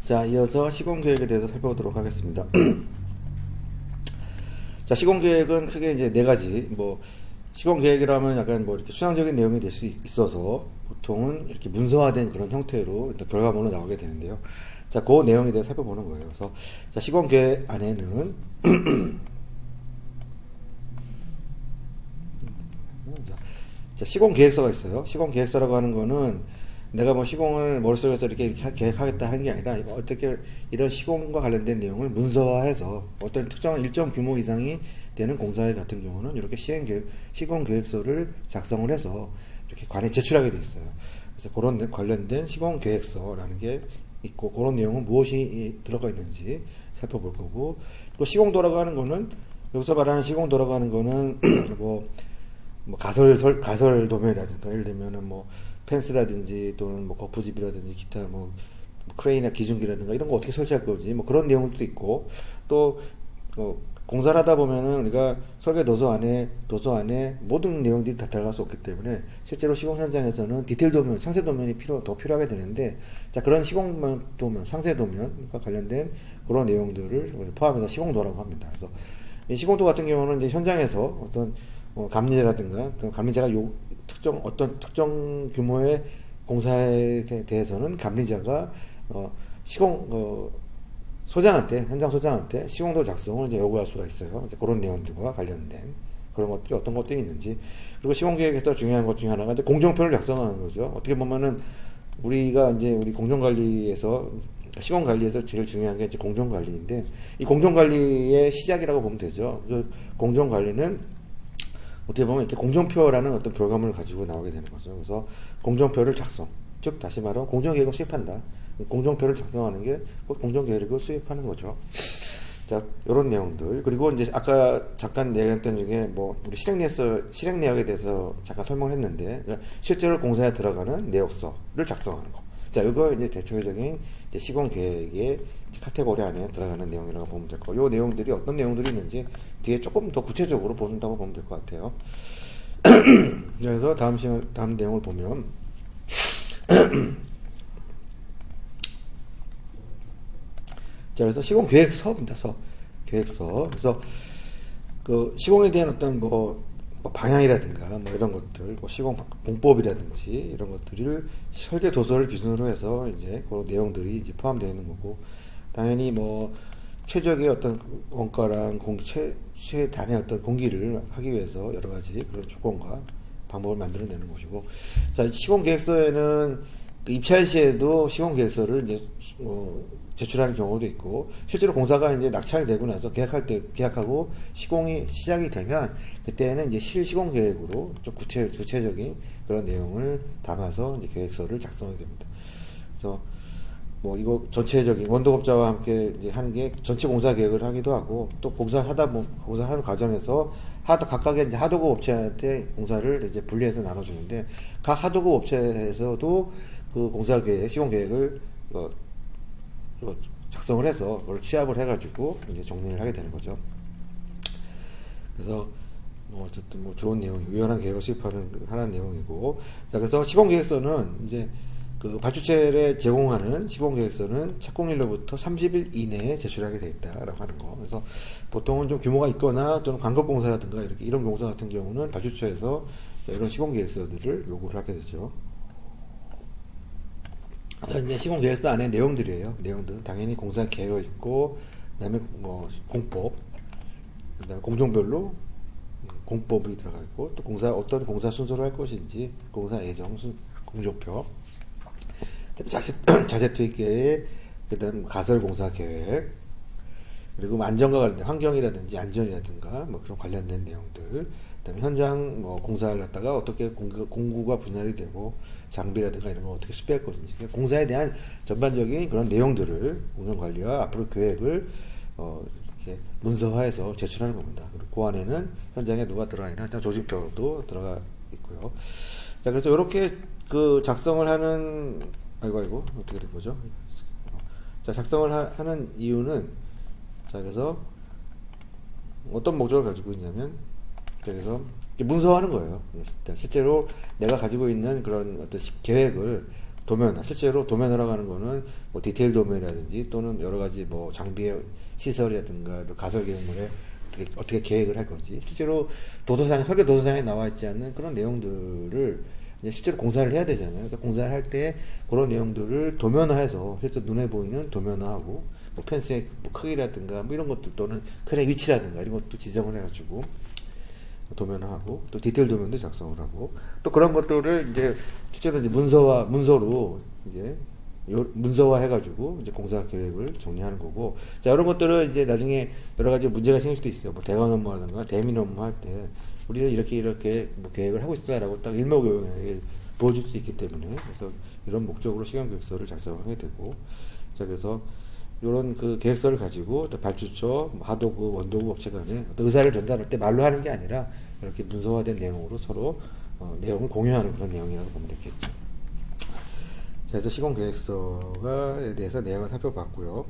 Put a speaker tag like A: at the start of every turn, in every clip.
A: 자, 이어서 시공계획에 대해서 살펴보도록 하겠습니다. 자, 시공계획은 크게 이제 네 가지, 시공계획이라면 약간 이렇게 추상적인 내용이 될 수 있어서 보통은 이렇게 문서화된 그런 형태로 결과물로 나오게 되는데요. 자, 그 내용에 대해서 살펴보는 거예요. 그래서, 자, 시공계획 안에는, 자, 시공계획서가 있어요. 시공계획서라고 하는 거는 내가 시공을 머릿속에서 이렇게 계획하겠다 하는 게 아니라 어떻게 이런 시공과 관련된 내용을 문서화해서 어떤 특정한 일정 규모 이상이 되는 공사 같은 경우는 이렇게 시공계획서를 작성을 해서 이렇게 관에 제출하게 돼 있어요. 그래서 그런 관련된 시공계획서라는 게 있고, 그런 내용은 무엇이 들어가 있는지 살펴볼 거고, 그리고 시공도라고 하는 거는, 여기서 말하는 시공도라고 하는 거는 가설 도면이라든가, 예를 들면은 펜스라든지 또는 거푸집이라든지 기타 크레인이나 기중기라든가 이런 거 어떻게 설치할 건지 그런 내용도 있고, 또 공사를 하다 보면은 우리가 설계 도서 안에 모든 내용들이 다 들어갈 수 없기 때문에 실제로 시공 현장에서는 디테일 도면, 상세 도면이 더 필요하게 되는데, 자, 그런 시공 도면, 상세 도면과 관련된 그런 내용들을 포함해서 시공도라고 합니다. 그래서 이 시공도 같은 경우는 이제 현장에서 어떤 감리자라든가, 감리자가 어떤 특정 규모의 공사에 대해서는 감리자가 현장 소장한테 시공도 작성을 이제 요구할 수가 있어요. 이제 그런 내용들과 관련된 그런 것들이 어떤 것들이 있는지. 그리고 시공계획에서 중요한 것 중에 하나가 이제 공정표를 작성하는 거죠. 어떻게 보면은 우리가 이제 우리 공정관리에서, 시공관리에서 제일 중요한 게 이제 공정관리인데, 이 공정관리의 시작이라고 보면 되죠. 공정관리는 어떻게 보면 이렇게 공정표라는 어떤 결과물을 가지고 나오게 되는 거죠. 그래서 공정표를 작성, 즉 다시 말하면 공정계획을 수립한다. 공정표를 작성하는 게 곧 공정계획을 수립하는 거죠. 자, 이런 내용들. 그리고 이제 아까 잠깐 얘기했던 중에 우리 실행 내역에 대해서 잠깐 설명을 했는데, 실제로 공사에 들어가는 내역서를 작성하는 거. 자, 이거 이제 대체적인 이제 시공계획의 카테고리 안에 들어가는 내용이라고 보면 될 거고, 이 내용들이 어떤 내용들이 있는지 뒤에 조금 더 구체적으로 본다고 보면 될 것 같아요. 그래서 다음 내용을 보면, 자, 그래서 시공계획서입니다. 계획서. 그래서 그 시공에 대한 어떤 방향이라든가 이런 것들, 시공 공법이라든지 이런 것들을 설계 도서를 기준으로 해서 이제 그 내용들이 이제 포함되어 있는 거고, 당연히 최적의 어떤 원가랑 최단의 어떤 공기를 하기 위해서 여러 가지 그런 조건과 방법을 만들어내는 것이고, 자, 시공계획서에는 입찰 시에도 시공계획서를 이제 제출하는 경우도 있고, 실제로 공사가 이제 낙찰되고 나서 계약하고 시공이 시작이 되면 그때는 이제 실시공계획으로 좀 구체적인 그런 내용을 담아서 이제 계획서를 작성하게 됩니다. 그래서 이거 전체적인 원도업자와 함께 이제 하는 게 전체 공사 계획을 하기도 하고, 또 공사하는 과정에서 각각의 이제 하도급 업체한테 공사를 이제 분리해서 나눠주는데, 각 하도급 업체에서도 그 공사 계획, 시공 계획을 작성을 해서 그걸 취합을 해가지고 이제 정리를 하게 되는 거죠. 그래서 어쨌든 좋은 내용, 유연한 계획을 수립하는 내용이고, 자, 그래서 시공 계획서는 이제 그 발주처에 제공하는 시공계획서는 착공일로부터 30일 이내에 제출하게 되어 있다라고 하는 거. 그래서 보통은 좀 규모가 있거나 또는 광급공사라든가 이런 공사 같은 경우는 발주처에서 이런 시공계획서들을 요구를 하게 되죠. 그래서 이제 시공계획서 안에 내용들이에요. 내용들은 당연히 공사 계획 있고, 그다음에 공법, 그다음에 공정별로 공법이 들어가 있고, 또 어떤 공사 순서로 할 것인지 공사 예정 공정표, 자재 투입 계획, 그다음 가설 공사 계획, 그리고 안전과 관련된 환경이라든지 안전이라든가 그런 관련된 내용들, 그다음에 현장 공사를 갖다가 어떻게 공구가 분할이 되고 장비라든가 이런 거 어떻게 수배할 것인지, 공사에 대한 전반적인 그런 내용들을 운영관리와 앞으로 계획을 이렇게 문서화해서 제출하는 겁니다. 그리고 그 안에는 현장에 누가 들어가 있나 조직표도 들어가 있고요. 자, 그래서 이렇게 그 작성을 하는 아이고 어떻게 된 거죠? 자, 작성을 하는 이유는, 자, 그래서 어떤 목적을 가지고 있냐면, 그래서 문서화하는 거예요. 실제로 내가 가지고 있는 그런 어떤 계획을 도면화, 실제로 도면화라고 하는 거는 뭐 디테일 도면이라든지 또는 여러 가지 뭐 장비의 시설이라든가 가설 계획물에 어떻게 계획을 할 건지, 실제로 설계 도서상에 나와 있지 않는 그런 내용들을 이제 실제로 공사를 해야 되잖아요. 그러니까 공사를 할 때 그런 내용들을 도면화해서 실제 눈에 보이는 도면화하고 뭐 펜스의 뭐 크기라든가 뭐 이런 것들 또는 크랙 위치라든가 이런 것도 지정을 해가지고 도면화하고 또 디테일 도면도 작성을 하고 또 그런 것들을 이제 실제로 이제 문서로 이제 문서화 해가지고 이제 공사 계획을 정리하는 거고, 자 이런 것들은 이제 나중에 여러 가지 문제가 생길 수도 있어요. 뭐 대관 업무라든가 대민 업무 할 때 우리는 이렇게 뭐 계획을 하고 있다라고 딱 일목요연하게 보여줄 수 있기 때문에, 그래서 이런 목적으로 시간 계획서를 작성하게 되고, 자 그래서 이런 그 계획서를 가지고 또 발주처, 하도급, 원도급 업체 간에 의사를 전달할 때 말로 하는 게 아니라 이렇게 문서화된 내용으로 서로 내용을 공유하는 그런 내용이라고 보면 되겠죠. 자, 그래서 시공계획서에 대해서 내용을 살펴봤고요.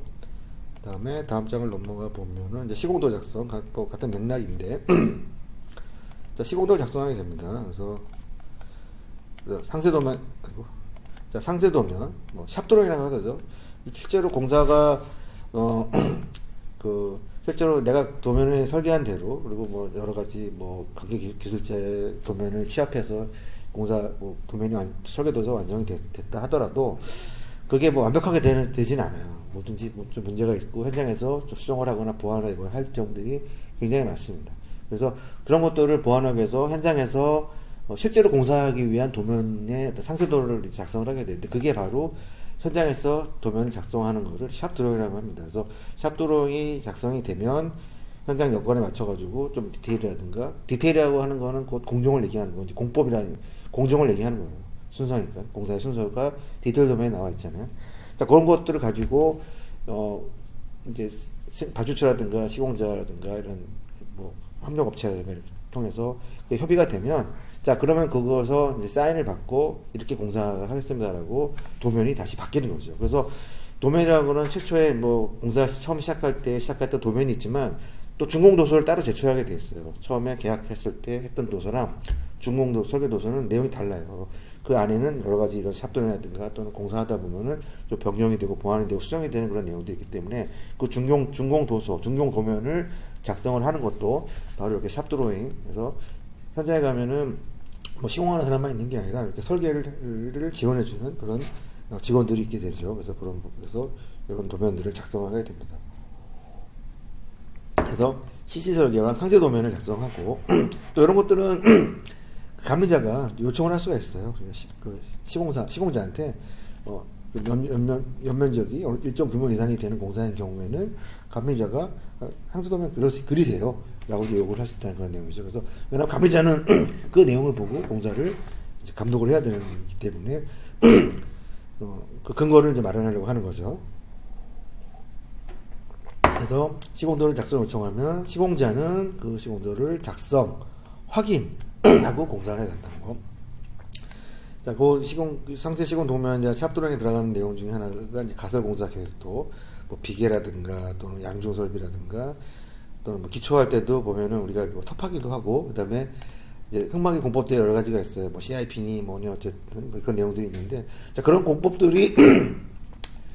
A: 그다음에 다음 장을 넘어가 보면은 이제 시공도 작성 같은 맥락인데, 자 시공도를 작성하게 됩니다. 그래서 상세도면, 상세도면, 뭐 샵도령이라고 하죠. 실제로 공사가 실제로 내가 도면을 설계한 대로, 그리고 뭐 여러 가지 뭐 관계 기술자의 도면을 취합해서 공사 뭐 도면이 설계도서 완성이 됐다 하더라도 그게 뭐 완벽하게 되진 않아요. 뭐든지 뭐 좀 문제가 있고 현장에서 좀 수정을 하거나 보완을 할 점들이 굉장히 많습니다. 그래서 그런 것들을 보완하기 위해서 현장에서 실제로 공사하기 위한 도면의 상세도를 작성을 하게 되는데, 그게 바로 현장에서 도면을 작성하는 것을 샵 드로잉이라고 합니다. 그래서 샵 드로잉이 작성이 되면 현장 여건에 맞춰가지고 좀 디테일이라고 하는 거는 곧 공정을 얘기하는 거, 이제 공정을 얘기하는 거예요. 순서니까. 공사의 순서가 디테일 도면에 나와 있잖아요. 자, 그런 것들을 가지고, 이제 발주처라든가 시공자라든가 이런 뭐 협력업체라든가 통해서 그 협의가 되면, 자, 그러면 그거서 이제 사인을 받고 이렇게 공사하겠습니다라고 도면이 다시 바뀌는 거죠. 그래서 도면이라는 거는 최초에 뭐 공사 처음 시작할 때 도면이 있지만 또 준공도서를 따로 제출하게 돼 있어요. 처음에 계약했을 때 했던 도서랑 설계 도서는 내용이 달라요. 그 안에는 여러 가지 이런 샵도면이라든가 또는 공사하다 보면은 좀 변경이 되고 보완이 되고 수정이 되는 그런 내용도 있기 때문에 그 준공 도면을 작성을 하는 것도 바로 이렇게 샵드로잉에서 현장에 가면은 뭐 시공하는 사람만 있는 게 아니라 이렇게 설계를 지원해주는 그런 직원들이 있게 되죠. 그래서 이런 도면들을 작성하게 됩니다. 그래서 CC 설계와 상세 도면을 작성하고 또 이런 것들은 감리자가 요청을 할 수가 있어요. 시공자한테 연면적이 일정 규모 이상이 되는 공사인 경우에는 감리자가 상세 도면 그리세요 라고 요구를 할 수 있다는 그런 내용이죠. 그래서 왜냐하면 감리자는 그 내용을 보고 공사를 이제 감독을 해야 되기 때문에 그 근거를 이제 마련하려고 하는 거죠. 그래서 시공도를 작성 요청하면 시공자는 그 시공도를 작성, 확인하고 공사를 해야 된다는 거. 자, 상세 시공 도면 이제 샵도령에 들어가는 내용 중에 하나가 이제 가설 공사 계획도 뭐 비계라든가 또는 양중 설비라든가 또는 뭐 기초할 때도 보면은 우리가 뭐 텁하기도 하고, 그다음에 이제 흙막이 공법도 여러 가지가 있어요. 뭐 CIP니 뭐니 어쨌든 뭐 그런 내용들이 있는데, 자 그런 공법들이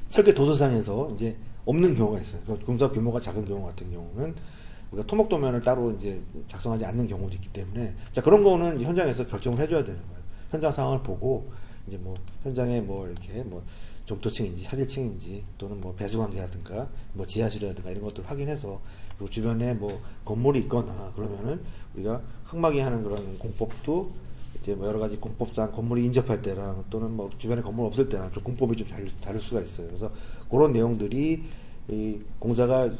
A: 설계 도서상에서 이제 없는 경우가 있어요. 공사 규모가 작은 경우 같은 경우는 우리가 토목 도면을 따로 이제 작성하지 않는 경우도 있기 때문에, 자 그런 거는 이제 현장에서 결정을 해줘야 되는 거예요. 현장 상황을 보고 이제 뭐 현장에 뭐 이렇게 뭐 점토층인지 사질층인지 또는 뭐 배수관계라든가 뭐 지하실이라든가 이런 것들을 확인해서, 그리고 주변에 뭐 건물이 있거나 그러면은 우리가 흙막이 하는 그런 공법도 이제 뭐 여러 가지 공법상 건물이 인접할 때랑 또는 뭐 주변에 건물 없을 때랑 좀 공법이 좀 다를 수가 있어요. 그래서 그런 내용들이 이 공사가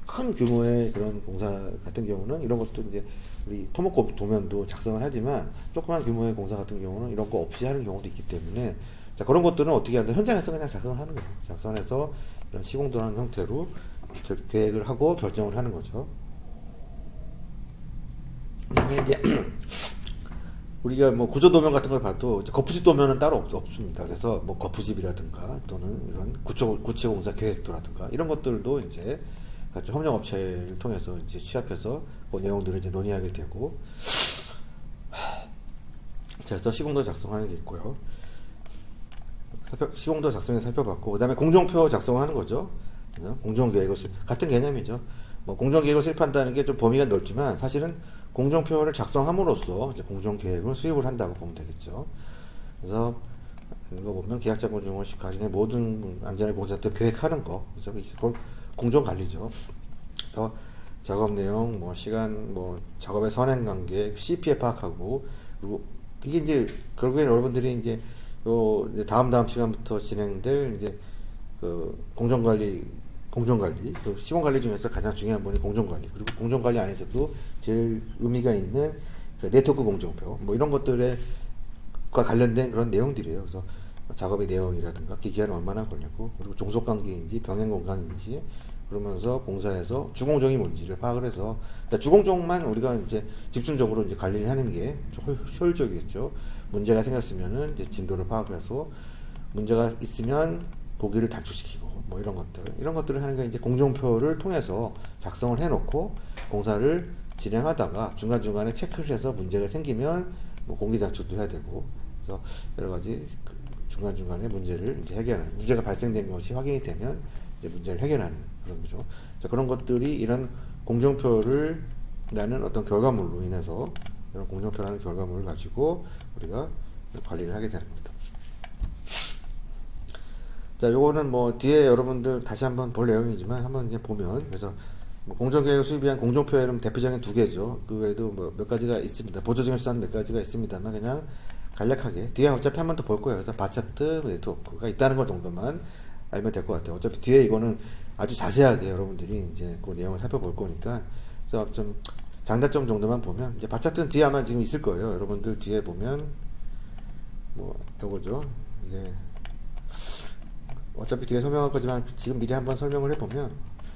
A: 큰 규모의 그런 공사 같은 경우는 이런 것도 이제 우리 토목법 도면도 작성을 하지만 조그만 규모의 공사 같은 경우는 이런 거 없이 하는 경우도 있기 때문에, 자 그런 것들은 어떻게 하는데 현장에서 그냥 작성하는 거예요. 작성해서 이런 시공도라는 형태로 계획을 하고 결정을 하는 거죠. 그다음에 이제 우리가 뭐 구조도면 같은 걸 봐도 거푸집 도면은 따로 없습니다. 그래서 뭐 거푸집이라든가 또는 이런 구체공사 계획도라든가 이런 것들도 이제 협력업체를 통해서 이제 취합해서 그 내용들을 이제 논의하게 되고, 자, 그래서 시공도 작성하는 게 있고요. 시공도 작성해서 살펴봤고, 그 다음에 공정표 작성하는 거죠. 그죠? 공정계획을 같은 개념이죠. 뭐 공정계획을 수립한다는 게 좀 범위가 넓지만 사실은 공정표를 작성함으로써 이제 공정계획을 수립을 한다고 보면 되겠죠. 그래서 이거 보면 계약자 공정을 가진의 모든 안전의 공사들 계획하는 거, 그래서 이걸 공정관리죠. 그래서 작업 내용, 뭐 시간, 뭐 작업의 선행 관계, CP에 파악하고, 그리고 이게 이제 결국엔 여러분들이 이제 요 다음 시간부터 진행될 이제 그 공정관리, 그 시공관리 중에서 가장 중요한 부분이 공정관리, 그리고 공정관리 안에서도 제일 의미가 있는 그 네트워크 공정표, 뭐 이런 것들에 과 관련된 그런 내용들이에요. 그래서 작업의 내용이라든가 기간이 얼마나 걸리고, 그리고 종속관계인지 병행 공간인지, 그러면서 공사에서 주공정이 뭔지를 파악을 해서, 그러니까 주공정만 우리가 이제 집중적으로 이제 관리를 하는 게 좀 효율적이겠죠. 문제가 생겼으면은 이제 진도를 파악해서 문제가 있으면 보기를 단축시키고, 뭐 이런 것들을 하는 게 이제 공정표를 통해서 작성을 해놓고 공사를 진행하다가 중간중간에 체크를 해서 문제가 생기면 뭐 공기 단축도 해야 되고, 그래서 여러 가지 중간중간에 문제를 이제 해결하는, 문제가 발생된 것이 확인이 되면 이제 문제를 해결하는 그런 거죠. 자, 그런 것들이 이런 공정표를 라는 어떤 결과물로 인해서, 이런 공정표라는 결과물을 가지고 우리가 관리를 하게 되는 겁니다. 자, 요거는 뭐 뒤에 여러분들 다시 한번 볼 내용이지만 한번 이제 보면, 그래서 뭐 공정계획을 수립한 공정표에는 대표적인 두 개죠. 그 외에도 뭐 몇 가지가 있습니다. 보조적인 수단 몇 가지가 있습니다만 그냥 간략하게 뒤에 어차피 한 번 더 볼 거예요. 그래서 바차트 네트워크가 있다는 것 정도만 알면 될 것 같아요. 어차피 뒤에 이거는 아주 자세하게 여러분들이 이제 그 내용을 살펴볼 거니까, 그래서 좀 장단점 정도만 보면, 이제 바차트는 뒤에 아마 지금 있을 거예요. 여러분들 뒤에 보면 뭐 요거죠. 이게 어차피 뒤에 설명할 거지만 지금 미리 한번 설명을 해보면,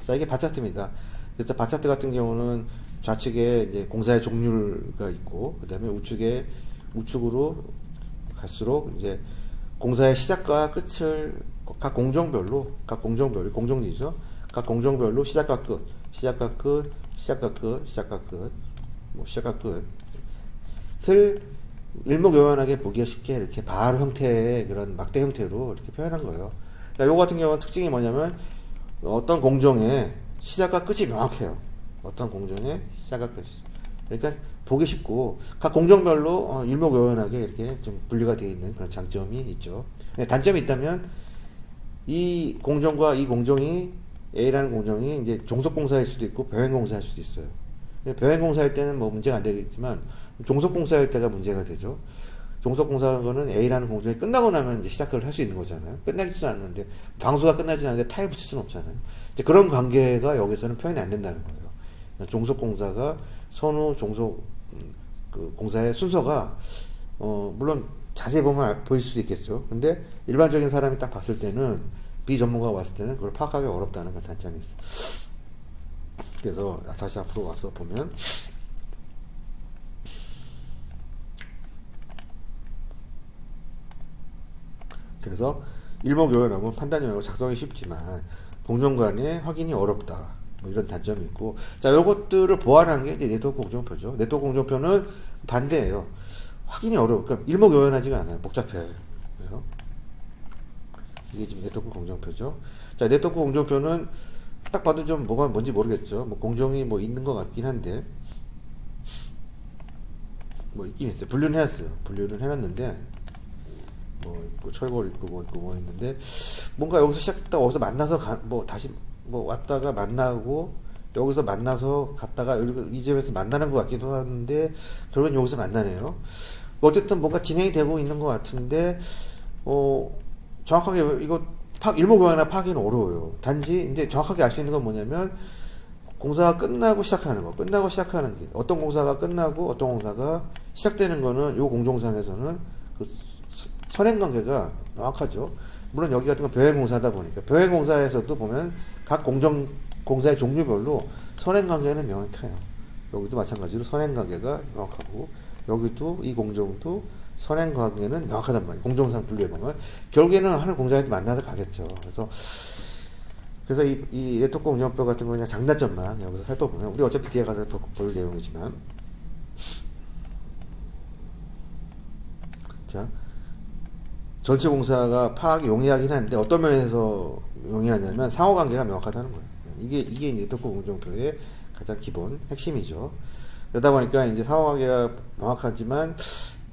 A: 자, 이게 바차트입니다. 그래서 바차트 같은 경우는 좌측에 이제 공사의 종류가 있고, 그 다음에 우측으로 갈수록 이제 공사의 시작과 끝을 각 공정별로 공정이죠. 각 공정별로 시작과 끝, 뭐 시작과 끝을 일목요연하게 보기가 쉽게 이렇게 바로 형태의 그런 막대 형태로 이렇게 표현한 거예요. 자, 요거 같은 경우는 특징이 뭐냐면 어떤 공정의 시작과 끝이 명확해요. 어떤 공정의 시작과 끝이. 그러니까 보기 쉽고 각 공정별로 일목요연하게 이렇게 좀 분리가 되어 있는 그런 장점이 있죠. 단점이 있다면 이 공정과 이 공정이, A라는 공정이 이제 종속공사일 수도 있고 병행공사일 수도 있어요. 병행공사일 때는 뭐 문제가 안 되겠지만 종속공사일 때가 문제가 되죠. 종속공사는 A라는 공정이 끝나고 나면 이제 시작을 할 수 있는 거잖아요. 끝나지도 않는데, 방수가 끝나지 않는데 타일 붙일 수는 없잖아요. 이제 그런 관계가 여기서는 표현이 안 된다는 거예요. 종속공사가 선후 종속 그 공사의 순서가 물론 자세히 보면 보일 수도 있겠죠. 근데 일반적인 사람이 딱 봤을 때는, 비전문가가 봤을 때는 그걸 파악하기 어렵다는 그 단점이 있어요. 그래서 다시 앞으로 와서 보면, 그래서 일목요연하고 판단용하고 작성이 쉽지만 공정관의 확인이 어렵다, 뭐 이런 단점이 있고, 자, 요것들을 보완한 게 이제 네트워크 공정표죠. 네트워크 공정표는 반대예요. 확인이 어려워. 그러니까 일목요연하지가 않아요. 복잡해요. 그래서 이게 지금 네트워크 공정표죠. 자, 네트워크 공정표는 딱 봐도 좀 뭐가 뭔지 모르겠죠. 뭐 공정이 뭐 있는 것 같긴 한데, 뭐 있긴 있어요. 분류는 해놨어요. 분류는 해놨는데, 뭐 있고 철골 있고 뭐 있는데, 뭔가 여기서 시작했다가 어디서 만나서 뭐 다시 뭐 왔다가 만나고, 여기서 만나서 갔다가 이 집에서 만나는 것 같기도 하는데 결국은 여기서 만나네요. 어쨌든 뭔가 진행이 되고 있는 것 같은데, 정확하게 이거 일목요연하게 파악하기는 어려워요. 단지 이제 정확하게 알 수 있는 건 뭐냐면, 공사가 끝나고 시작하는 거, 끝나고 시작하는 게, 어떤 공사가 끝나고 어떤 공사가 시작되는 거는 요 공정상에서는 그 선행관계가 명확하죠. 물론 여기 같은 건 병행공사다 보니까, 병행공사에서도 보면 각 공사의 종류별로 선행관계는 명확해요. 여기도 마찬가지로 선행관계가 명확하고, 여기도 이 공정도 선행관계는 명확하단 말이에요. 공정상 분류해보면 결국에는 하는 공장에서 만나서 가겠죠. 그래서 이 네트워크 공정표 같은 거 그냥 장단점만 여기서 살펴보면, 우리 어차피 뒤에 가서 볼 내용이지만, 자, 전체 공사가 파악이 용이하긴 한데 어떤 면에서 용이하냐면 상호관계가 명확하다는 거예요. 이게 이제 도코 공정표의 가장 기본 핵심이죠. 그러다 보니까 이제 상호관계가 명확하지만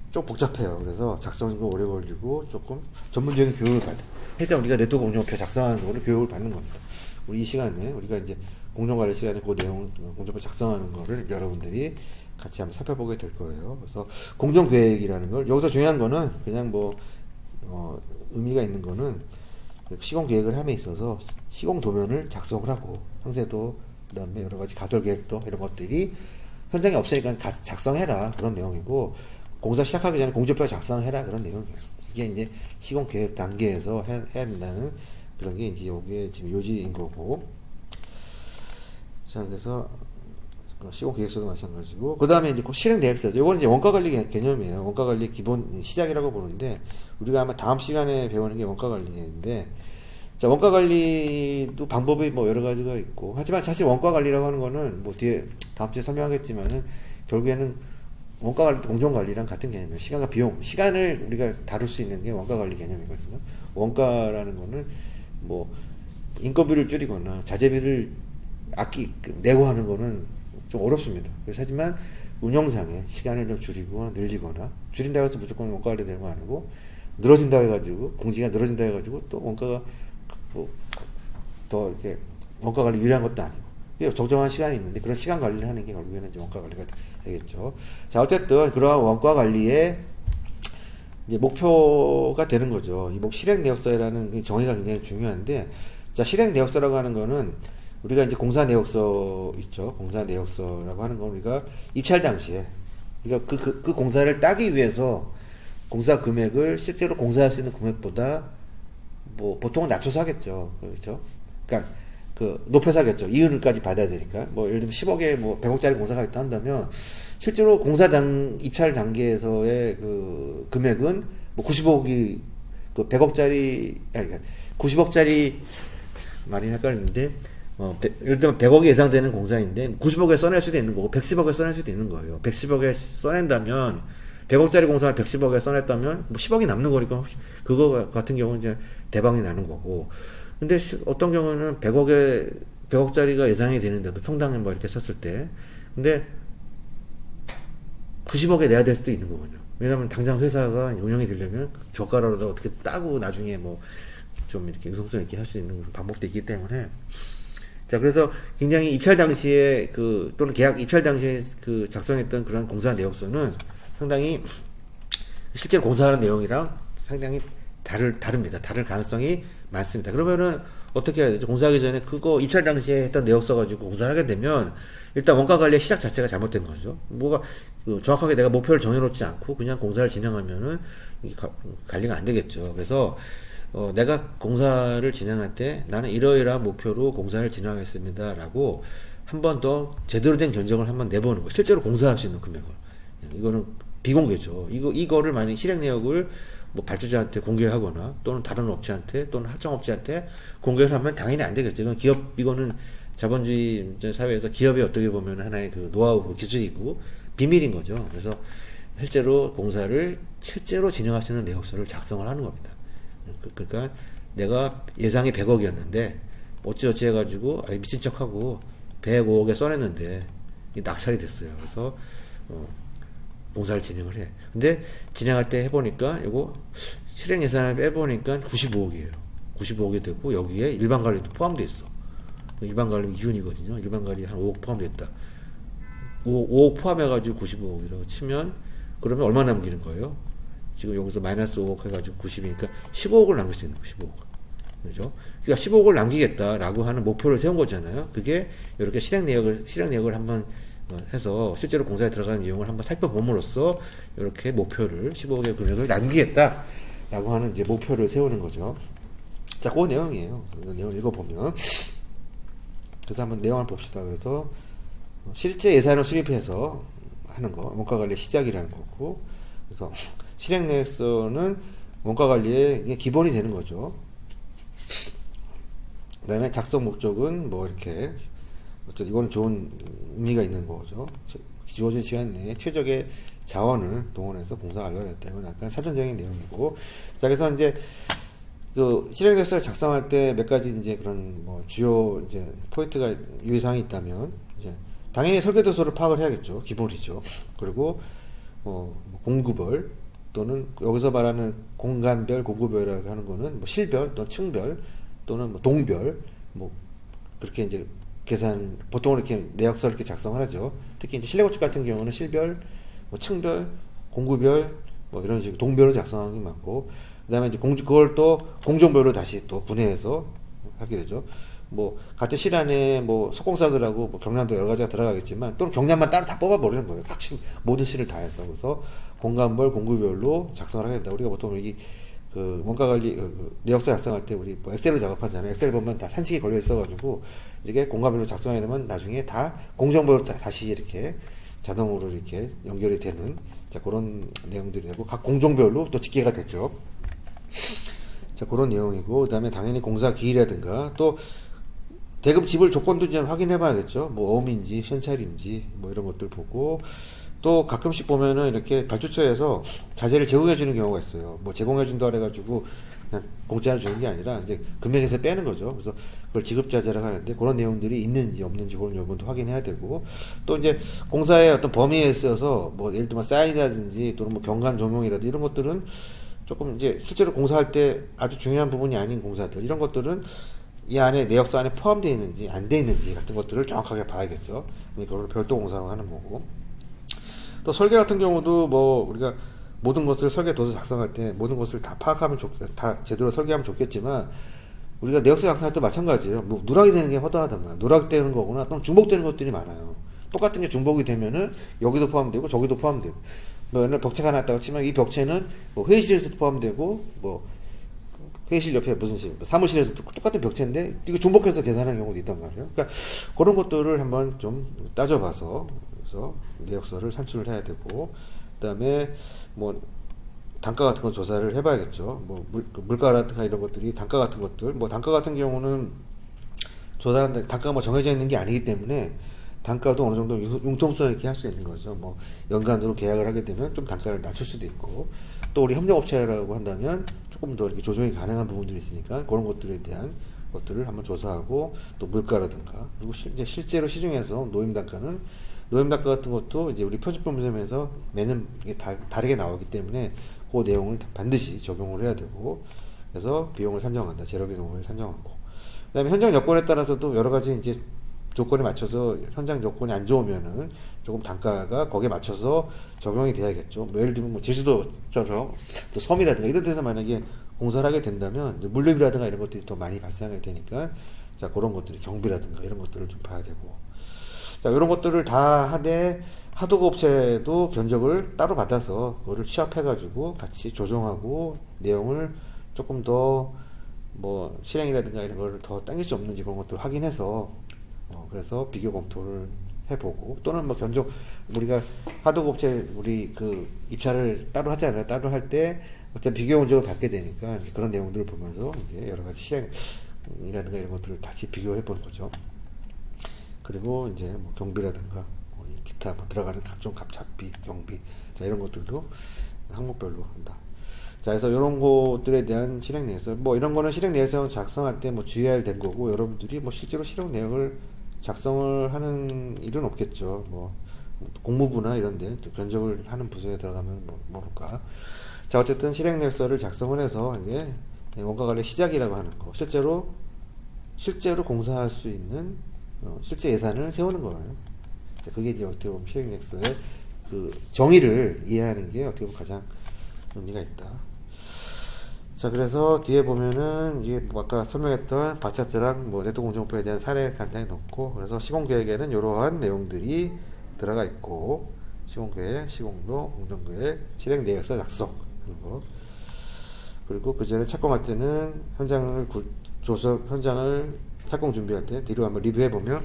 A: 좀 복잡해요. 그래서 작성도 오래 걸리고 조금 전문적인 교육을 받아. 그러니까 우리가 네트워크 공정표 작성하는 거를 교육을 받는 겁니다. 우리 이 시간에 우리가 이제 공정관리 시간에 그 내용 공정표 작성하는 거를 여러분들이 같이 한번 살펴보게 될 거예요. 그래서 공정계획이라는 걸 여기서 중요한 거는 그냥 뭐 의미가 있는 거는 시공 계획을 함에 있어서 시공 도면을 작성을 하고 상세도 그다음에 여러 가지 가설 계획도 이런 것들이 현장에 없으니까 작성해라 그런 내용이고 공사 시작하기 전에 공정표 작성해라 그런 내용이에요. 이게 이제 시공 계획 단계에서 해야 된다는 그런 게 이제 여기에 지금 요지인 거고. 자, 그래서 시공 계획서도 마찬가지고 그 다음에 이제 실행 계획서죠. 이거는 이제 원가 관리 개념이에요. 원가 관리 기본 시작이라고 보는데 우리가 아마 다음 시간에 배우는 게 원가 관리인데, 자, 원가 관리도 방법이 뭐 여러 가지가 있고 하지만 사실 원가 관리라고 하는 거는 뭐 뒤에 다음 주에 설명하겠지만은 결국에는 원가 관리, 공정 관리랑 같은 개념이에요. 시간과 비용, 시간을 우리가 다룰 수 있는 게 원가 관리 개념이거든요. 원가라는 거는 뭐 인건비를 줄이거나 자재비를 내고 하는 거는 좀 어렵습니다. 그래서 하지만 운영상에 시간을 좀 줄이거나 늘리거나 줄인다고 해서 무조건 원가 관리 되는 거 아니고 늘어진다 해가지고 공지가 늘어진다 해가지고 또 원가가 뭐 더 이렇게 원가 관리 유리한 것도 아니고 적정한 시간이 있는데 그런 시간 관리를 하는 게 결국에는 이제 원가 관리가 되겠죠. 자, 어쨌든 그러한 원가 관리의 이제 목표가 되는 거죠. 이 실행 내역서라는 정의가 굉장히 중요한데, 자, 실행 내역서라고 하는 거는 우리가 이제 공사 내역서 있죠. 공사 내역서라고 하는 건 우리가 입찰 당시에 우리가 그 공사를 따기 위해서 공사 금액을 실제로 공사할 수 있는 금액보다 뭐 보통은 낮춰서 하겠죠. 그렇죠? 그러니까 높여서 하겠죠. 이윤까지 받아야 되니까. 뭐 예를 들면 10억에 뭐 100억짜리 공사가 있다 한다면 실제로 입찰 단계에서의 그 금액은 뭐 90억이 그 100억짜리 아니 90억짜리 말이 헷갈리는데 예를 들면 100억이 예상되는 공사인데 90억에 써낼 수도 있는 거고 110억에 써낼 수도 있는 거예요. 110억에 써낸다면 100억짜리 공사를 110억에 써냈다면 뭐 10억이 남는 거니까 그거 같은 경우는 이제 대박이 나는 거고, 근데 어떤 경우는 100억짜리가 예상이 되는데도 평당에 뭐 이렇게 썼을 때 근데 90억에 내야 될 수도 있는 거거든요. 왜냐면 당장 회사가 운영이 되려면 저가로라도 어떻게 따고 나중에 뭐 좀 이렇게 유성성 있게 할 수 있는 방법도 있기 때문에, 자, 그래서 굉장히 입찰 당시에 또는 계약 입찰 당시에 작성했던 그런 공사 내역서는 상당히 실제 공사하는 내용이랑 상당히 다릅니다. 다를 가능성이 많습니다. 그러면은 어떻게 해야 되죠? 공사하기 전에 그거 입찰 당시에 했던 내역서 가지고 공사를 하게 되면 일단 원가 관리의 시작 자체가 잘못된 거죠. 정확하게 내가 목표를 정해놓지 않고 그냥 공사를 진행하면은 관리가 안 되겠죠. 그래서 내가 공사를 진행할 때 나는 이러이러한 목표로 공사를 진행하겠습니다 라고 한 번 더 제대로 된 견적을 한번 내보는 거. 실제로 공사할 수 있는 금액을. 이거는 비공개죠. 이거를 만약에 실행 내역을 뭐 발주자한테 공개하거나 또는 다른 업체한테 또는 합정업체한테 공개를 하면 당연히 안 되겠죠. 이거는 자본주의 사회에서 기업이 어떻게 보면 하나의 노하우고 기술이고 비밀인 거죠. 그래서 실제로 공사를 실제로 진행하시는 내역서를 작성을 하는 겁니다. 그러니까 내가 예상이 100억이었는데 어찌어찌 해가지고 미친 척하고 105억에 써냈는데 낙찰이 됐어요. 그래서 공사를 진행을 해. 근데 진행할 때 해보니까 이거 실행 예산을 빼보니까 95억이에요. 95억이 되고 여기에 일반 관리도 포함되어 있어. 일반 관리 이윤이거든요. 일반 관리 한 5억 포함됐다. 5억 포함해가지고 95억이라고 치면 그러면 얼마 남기는 거예요? 지금 여기서 마이너스 5억 해가지고 90이니까 15억을 남길 수 있는 거예요. 15억. 그죠? 그러니까 15억을 남기겠다라고 하는 목표를 세운 거잖아요. 그게 이렇게 실행 내역을 한번 해서 실제로 공사에 들어가는 내용을 한번 살펴봄으로써 이렇게 목표를 15억의 금액을 남기겠다라고 하는 이제 목표를 세우는 거죠. 자, 그 내용이에요. 그 내용을 읽어보면 그래서 한번 내용을 봅시다. 그래서 실제 예산을 수립해서 하는 거, 원가관리 시작이라는 거고, 그래서 실행 내역서는 원가관리의 기본이 되는 거죠. 그 다음에 작성 목적은 뭐 이렇게 어쨌든 이거는 좋은 의미가 있는 거죠. 주어진 시간 내에 최적의 자원을 동원해서 공사가 완료됐다. 이건 약간 사전적인 내용이고. 자, 그래서 이제 그 실행계획서를 작성할 때 몇 가지 이제 그런 뭐 주요 이제 포인트가 유의사항이 있다면, 이제 당연히 설계도서를 파악을 해야겠죠. 기본이죠. 그리고 뭐 공구별 또는 여기서 말하는 공간별, 공구별이라고 하는 거는 뭐 실별 또는 층별 또는 뭐 동별 뭐 그렇게 이제 계산 보통 이렇게 내역서를 이렇게 작성을 하죠. 특히 이제 실내건축 같은 경우는 실별, 뭐 층별, 공구별 뭐 이런 식으로 동별로 작성하는 게 많고, 그다음에 이제 그걸 또 공정별로 다시 또 분해해서 하게 되죠. 뭐 같은 실 안에 뭐 속공사들하고 뭐 경량도 여러 가지가 들어가겠지만 또는 경량만 따로 다 뽑아버리는 거예요. 각시 모든 실을 다 해서. 그래서 공간별, 공구별로 작성을 하게 된다. 우리가 보통 이 그 원가관리 내역서 작성할 때 우리 뭐 엑셀로 작업하잖아요. 엑셀 보면 다 산식이 걸려 있어가지고 이렇게 공간별로 작성해 놓으면 나중에 다 공정별로 다시 이렇게 자동으로 이렇게 연결이 되는, 자, 그런 내용들이 되고, 각 공정별로 또 집계가 되죠. 자, 그런 내용이고, 그 다음에 당연히 공사 기일이라든가, 또, 대금 지불 조건도 좀 확인해 봐야겠죠. 뭐, 어음인지, 현찰인지, 뭐, 이런 것들 보고, 또 가끔씩 보면은 이렇게 발주처에서 자재를 제공해 주는 경우가 있어요. 뭐, 제공해 준다 그래가지고, 그냥 공짜로 주는 게 아니라, 이제 금액에서 빼는 거죠. 그래서 그걸 지급자재라고 하는데, 그런 내용들이 있는지 없는지 그런 여부도 확인해야 되고, 또 이제 공사의 어떤 범위에 있어서, 뭐, 예를 들면 사인이라든지, 또는 뭐 경관 조명이라든지 이런 것들은 조금 이제 실제로 공사할 때 아주 중요한 부분이 아닌 공사들, 이런 것들은 이 안에 내역서 안에 포함되어 있는지 안 되어 있는지 같은 것들을 정확하게 봐야겠죠. 그걸 별도 공사로 하는 거고. 또 설계 같은 경우도 뭐 우리가 모든 것을 설계 도서 작성할 때 모든 것을 다 파악하면 다 제대로 설계하면 좋겠지만, 우리가 내역서 작성할 때 마찬가지예요. 뭐 누락이 되는 게 허다하다만 누락되는 거거나 또는 중복되는 것들이 많아요. 똑같은 게 중복이 되면은 여기도 포함되고 저기도 포함되고, 뭐 옛날 벽체가 났다고 치면 이 벽체는 뭐 회의실에서 포함되고, 뭐 회의실 옆에 무슨 사무실에서 똑같은 벽체인데 이거 중복해서 계산하는 경우도 있단 말이에요. 그러니까 그런 것들을 한번 좀 따져봐서, 그래서 내역서를 산출을 해야 되고, 그다음에 뭐 단가 같은 거 조사를 해봐야겠죠. 뭐 물가라든가 이런 것들이 단가 같은 것들, 뭐 단가 같은 경우는 조사하는데 단가가 뭐 정해져 있는 게 아니기 때문에 단가도 어느 정도 융통성 있게 할 수 있는 거죠. 뭐 연간으로 계약을 하게 되면 좀 단가를 낮출 수도 있고, 또 우리 협력업체라고 한다면 조금 더 이렇게 조정이 가능한 부분들이 있으니까 그런 것들에 대한 것들을 한번 조사하고, 또 물가라든가, 그리고 실제로 시중에서 노임 단가 같은 것도 이제 우리 표준법점에서 매년 이게 다르게 나오기 때문에 그 내용을 반드시 적용을 해야 되고, 그래서 비용을 산정한다. 재료 비용을 산정하고, 그다음에 현장 여건에 따라서도 여러 가지 이제 조건에 맞춰서 현장 조건이 안 좋으면은 조금 단가가 거기에 맞춰서 적용이 돼야겠죠. 뭐 예를 들면 뭐 제주도처럼 또 섬이라든가 이런 데서 만약에 공사를 하게 된다면 물류비라든가 이런 것들이 더 많이 발생하게 되니까, 자, 그런 것들이 경비라든가 이런 것들을 좀 봐야 되고, 자, 이런 것들을 다 하되 하도급 업체도 견적을 따로 받아서 그거를 취합해가지고 같이 조정하고 내용을 조금 더 뭐 실행이라든가 이런 거를 더 당길 수 없는지 그런 것들을 확인해서 그래서 비교 검토를 해보고, 또는 뭐 견적 우리가 하도급 업체 우리 그 입찰을 따로 하잖아요. 따로 할 때 어차피 비교 견적을 받게 되니까 그런 내용들을 보면서 이제 여러 가지 실행이라든가 이런 것들을 다시 비교해 보는 거죠. 그리고 이제 뭐 경비라든가 뭐 기타 뭐 들어가는 각종 잡비, 경비, 자, 이런 것들도 항목별로 한다. 자, 그래서 이런 것들에 대한 실행 내역서, 뭐 이런 거는 실행 내역서 작성할 때 뭐 주의해야 될 거고, 여러분들이 뭐 실제로 실행 내역을 작성을 하는 일은 없겠죠. 뭐 공무부나 이런데 견적을 하는 부서에 들어가면 뭐 모를까. 자, 어쨌든 실행 내역서를 작성을 해서 이게 원가 관리 시작이라고 하는 거, 실제로 공사할 수 있는 실제 예산을 세우는 거예요. 자, 그게 이제 어떻게 보면 실행 내역서의 그 정의를 이해하는 게 어떻게 보면 가장 의미가 있다. 자, 그래서 뒤에 보면은 이게 뭐 아까 설명했던 바차트랑 뭐 내도공정법에 대한 사례 간단히 넣고, 그래서 시공계획에는 이러한 내용들이 들어가 있고, 시공계획, 시공도, 공정계획, 실행 내역서 작성 이런 거. 그리고 그 전에 착공할 때는 현장을 착공 준비할 때 뒤로 한번 리뷰해 보면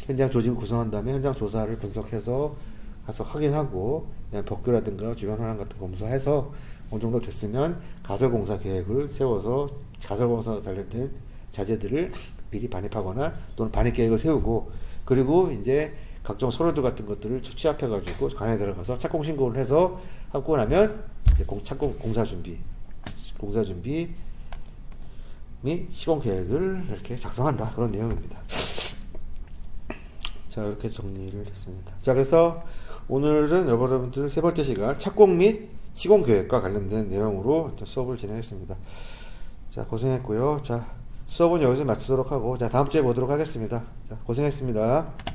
A: 현장 조직을 구성한 다음에 현장 조사를 분석해서 가서 확인하고, 그냥 벽교라든가 주변 현황 같은 거 검사해서 어느 정도 됐으면 가설공사 계획을 세워서 가설공사 관련된 자재들을 미리 반입하거나 또는 반입 계획을 세우고, 그리고 이제 각종 서류들 같은 것들을 취합해가지고 관에 들어가서 착공 신고를 해서 하고 나면 이제 착공 공사 준비 및 시공 계획을 이렇게 작성한다, 그런 내용입니다. 자, 이렇게 정리를 했습니다. 자, 그래서 오늘은 여러분들 세 번째 시간 착공 및 시공 계획과 관련된 내용으로 수업을 진행했습니다. 자, 고생했고요. 자, 수업은 여기서 마치도록 하고, 자, 다음 주에 보도록 하겠습니다. 자, 고생했습니다.